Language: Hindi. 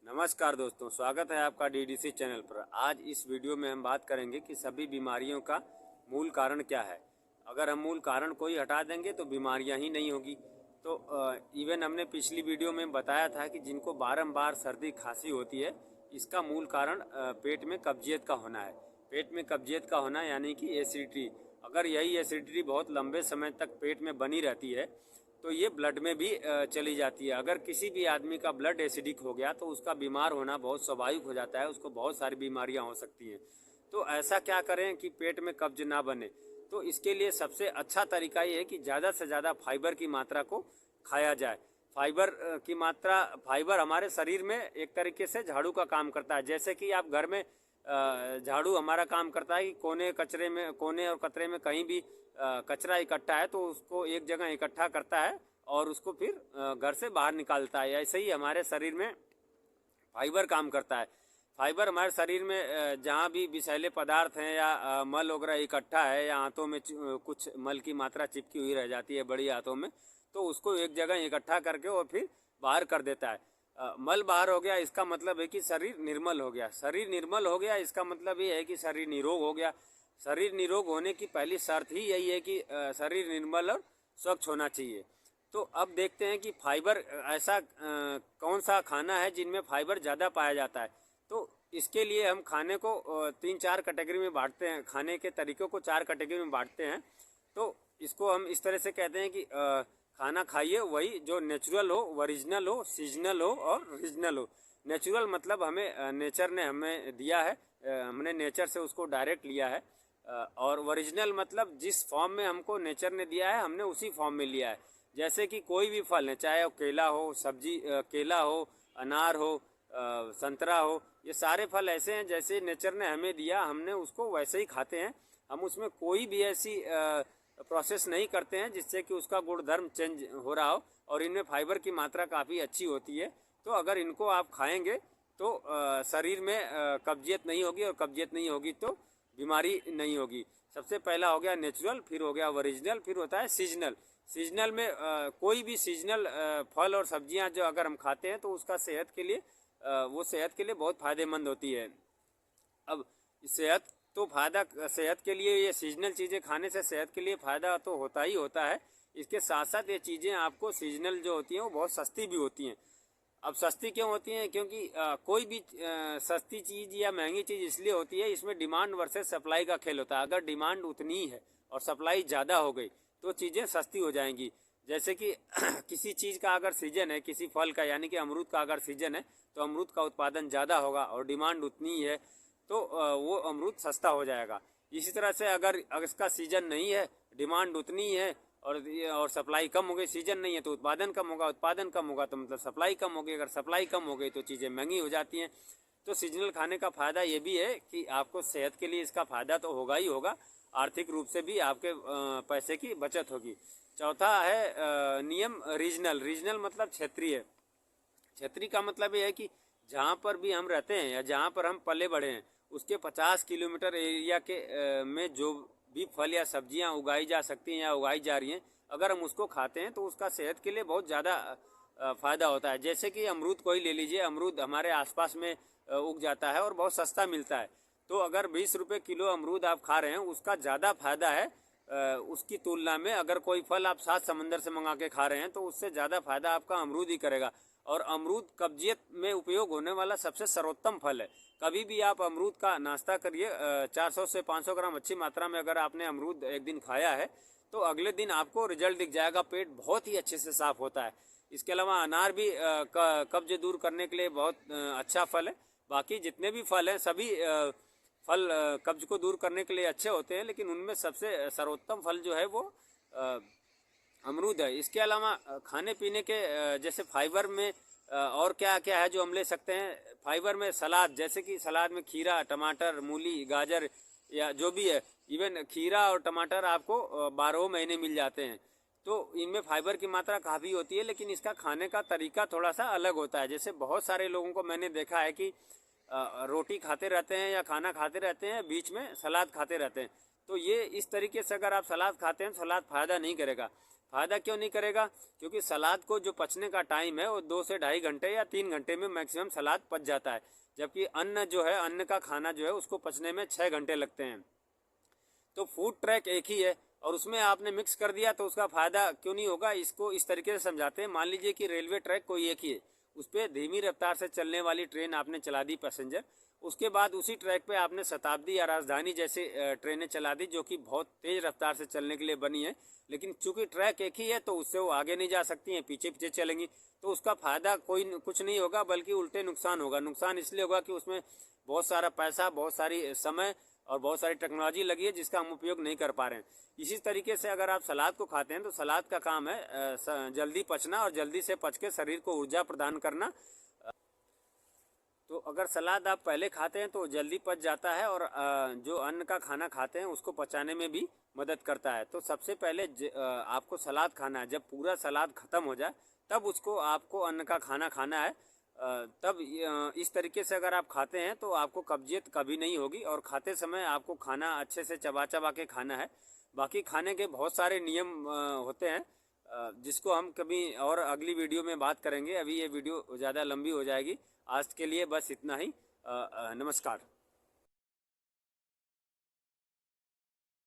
नमस्कार दोस्तों, स्वागत है आपका डीडीसी चैनल पर। आज इस वीडियो में हम बात करेंगे कि सभी बीमारियों का मूल कारण क्या है। अगर हम मूल कारण को ही हटा देंगे तो बीमारियां ही नहीं होगी। तो इवन हमने पिछली वीडियो में बताया था कि जिनको बारंबार सर्दी खांसी होती है, इसका मूल कारण पेट में कब्जियत का होना है। पेट में कब्जियत का होना यानी कि एसिडिटी। अगर यही एसिडिटी बहुत लंबे समय तक पेट में बनी रहती है तो ये ब्लड में भी चली जाती है। अगर किसी भी आदमी का ब्लड एसिडिक हो गया तो उसका बीमार होना बहुत स्वाभाविक हो जाता है, उसको बहुत सारी बीमारियां हो सकती हैं। तो ऐसा क्या करें कि पेट में कब्ज ना बने? तो इसके लिए सबसे अच्छा तरीका ये है कि ज़्यादा से ज़्यादा फाइबर की मात्रा को खाया जाए। फाइबर हमारे शरीर में एक तरीके से झाड़ू का काम करता है। जैसे कि आप घर में झाड़ू हमारा काम करता है कि कोने और कतरे में कहीं भी कचरा इकट्ठा है तो उसको एक जगह इकट्ठा करता है और उसको फिर घर से बाहर निकालता है। ऐसे ही हमारे शरीर में फाइबर काम करता है। फाइबर हमारे शरीर में जहाँ भी विषैले पदार्थ हैं या मल वगैरह इकट्ठा है या हाथों में कुछ मल की मात्रा चिपकी हुई रह जाती है बड़ी हाथों में, तो उसको एक जगह इकट्ठा करके और फिर बाहर कर देता है। मल बाहर हो गया, इसका मतलब है कि शरीर निर्मल हो गया। शरीर निर्मल हो गया इसका मतलब ये है कि शरीर निरोग हो गया। शरीर निरोग होने की पहली शर्त ही यही है कि शरीर निर्मल और स्वच्छ होना चाहिए। तो अब देखते हैं कि फाइबर ऐसा कौन सा खाना है जिनमें फाइबर ज़्यादा पाया जाता है। तो इसके लिए हम खाने को 3-4 कैटेगरी में बांटते हैं, खाने के तरीक़ों को 4 कैटेगरी में बांटते हैं। तो इसको हम इस तरह से कहते हैं कि खाना खाइए वही जो नेचुरल हो, ओरिजिनल हो, सीजनल हो और रीजनल हो। नेचुरल मतलब हमें नेचर ने हमें दिया है, हमने नेचर से उसको डायरेक्ट लिया है। और ओरिजिनल मतलब जिस फॉर्म में हमको नेचर ने दिया है हमने उसी फॉर्म में लिया है। जैसे कि कोई भी फल है, चाहे वो केला हो, केला हो, अनार हो, संतरा हो, ये सारे फल ऐसे हैं जैसे नेचर ने हमें दिया, हमने उसको वैसे ही खाते हैं। हम उसमें कोई भी ऐसी प्रोसेस नहीं करते हैं जिससे कि उसका गुणधर्म चेंज हो रहा हो। और इनमें फाइबर की मात्रा काफ़ी अच्छी होती है। तो अगर इनको आप खाएंगे तो शरीर में कब्जियत नहीं होगी, और कब्जियत नहीं होगी तो बीमारी नहीं होगी। सबसे पहला हो गया नेचुरल, फिर हो गया ओरिजिनल, फिर होता है सीजनल। सीजनल में कोई भी सीजनल फल और सब्जियां जो अगर हम खाते हैं तो उसका सेहत के लिए वो सेहत के लिए बहुत फ़ायदेमंद होती है। अब सेहत के लिए ये सीजनल चीज़ें खाने से सेहत के लिए फ़ायदा तो होता ही होता है। इसके साथ साथ ये चीज़ें आपको सीजनल जो होती हैं वो बहुत सस्ती भी होती हैं। अब सस्ती क्यों होती हैं? क्योंकि कोई भी सस्ती चीज़ या महंगी चीज़ इसलिए होती है, इसमें डिमांड वर्सेस सप्लाई का खेल होता है। अगर डिमांड उतनी ही है और सप्लाई ज़्यादा हो गई तो चीज़ें सस्ती हो जाएंगी। जैसे कि किसी चीज़ का अगर सीजन है, किसी फल का यानी कि अमरूद का अगर सीजन है तो अमरूद का उत्पादन ज़्यादा होगा और डिमांड उतनी ही है तो वो अमरूद सस्ता हो जाएगा। इसी तरह से अगर इसका सीजन नहीं है, डिमांड उतनी ही है और सप्लाई कम हो गई, सीजन नहीं है तो उत्पादन कम होगा, उत्पादन कम होगा तो मतलब सप्लाई कम होगी, अगर सप्लाई कम हो गई तो चीज़ें महंगी हो जाती हैं। तो सीजनल खाने का फ़ायदा ये भी है कि आपको सेहत के लिए इसका फ़ायदा तो होगा ही होगा, आर्थिक रूप से भी आपके पैसे की बचत होगी। चौथा है नियम रीजनल। रीजनल मतलब क्षेत्रीय। क्षेत्रीय का मतलब ये है कि जहाँ पर भी हम रहते हैं या जहाँ पर हम पले बढ़े हैं उसके 50 किलोमीटर एरिया के में जो भी फल या सब्जियां उगाई जा सकती हैं या उगाई जा रही हैं, अगर हम उसको खाते हैं तो उसका सेहत के लिए बहुत ज़्यादा फ़ायदा होता है। जैसे कि अमरूद को ही ले लीजिए, अमरूद हमारे आसपास में उग जाता है और बहुत सस्ता मिलता है। तो अगर 20 रुपये किलो अमरूद आप खा रहे हैं उसका ज़्यादा फायदा है उसकी तुलना में अगर कोई फल आप 7 समंदर से मंगा के खा रहे हैं तो उससे ज़्यादा फायदा आपका अमरूद ही करेगा। और अमरूद कब्जियत में उपयोग होने वाला सबसे सर्वोत्तम फल है। कभी भी आप अमरूद का नाश्ता करिए, 400 से 500 ग्राम अच्छी मात्रा में अगर आपने अमरूद एक दिन खाया है तो अगले दिन आपको रिजल्ट दिख जाएगा, पेट बहुत ही अच्छे से साफ़ होता है। इसके अलावा अनार भी कब्ज दूर करने के लिए बहुत अच्छा फल है। बाकी जितने भी फल हैं सभी फल कब्ज को दूर करने के लिए अच्छे होते हैं, लेकिन उनमें सबसे सर्वोत्तम फल जो है वो अमरूद है। इसके अलावा खाने पीने के जैसे फाइबर में और क्या क्या है जो हम ले सकते हैं? फाइबर में सलाद, जैसे कि सलाद में खीरा, टमाटर, मूली, गाजर या जो भी है, इवन खीरा और टमाटर आपको 12 महीने मिल जाते हैं। तो इनमें फाइबर की मात्रा काफ़ी होती है, लेकिन इसका खाने का तरीका थोड़ा सा अलग होता है। जैसे बहुत सारे लोगों को मैंने देखा है कि रोटी खाते रहते हैं या खाना खाते रहते हैं, बीच में सलाद खाते रहते हैं। तो ये इस तरीके से अगर आप सलाद खाते हैं तो सलाद फ़ायदा नहीं करेगा। फ़ायदा क्यों नहीं करेगा? क्योंकि सलाद को जो पचने का टाइम है वो 2 से ढाई घंटे या 3 घंटे में मैक्सिमम सलाद पच जाता है, जबकि अन्न जो है, अन्न का खाना जो है उसको पचने में 6 घंटे लगते हैं। तो फूड ट्रैक एक ही है और उसमें आपने मिक्स कर दिया तो उसका फ़ायदा क्यों नहीं होगा? इसको इस तरीके से समझाते हैं। मान लीजिए कि रेलवे ट्रैक कोई एक ही है, उस पर धीमी रफ्तार से चलने वाली ट्रेन आपने चला दी पैसेंजर, उसके बाद उसी ट्रैक पे आपने शताब्दी या राजधानी जैसे ट्रेनें चला दी जो कि बहुत तेज़ रफ्तार से चलने के लिए बनी है, लेकिन चूंकि ट्रैक एक ही है तो उससे वो आगे नहीं जा सकती हैं, पीछे पीछे चलेंगी, तो उसका फ़ायदा कुछ नहीं होगा, बल्कि उल्टे नुकसान होगा। नुकसान इसलिए होगा कि उसमें बहुत सारा पैसा, बहुत सारी समय और बहुत सारी टेक्नोलॉजी लगी है जिसका हम उपयोग नहीं कर पा रहे हैं। इसी तरीके से अगर आप सलाद को खाते हैं तो सलाद का काम है जल्दी पचना और जल्दी से पच के शरीर को ऊर्जा प्रदान करना। तो अगर सलाद आप पहले खाते हैं तो जल्दी पच जाता है और जो अन्न का खाना खाते हैं उसको पचाने में भी मदद करता है। तो सबसे पहले आपको सलाद खाना है, जब पूरा सलाद ख़त्म हो जाए तब उसको आपको अन्न का खाना खाना है। तब इस तरीके से अगर आप खाते हैं तो आपको कब्जियत कभी नहीं होगी और खाते समय आपको खाना अच्छे से चबा चबा के खाना है। बाकी खाने के बहुत सारे नियम होते हैं जिसको हम कभी और अगली वीडियो में बात करेंगे। अभी ये वीडियो ज़्यादा लंबी हो जाएगी। आज के लिए बस इतना ही। नमस्कार।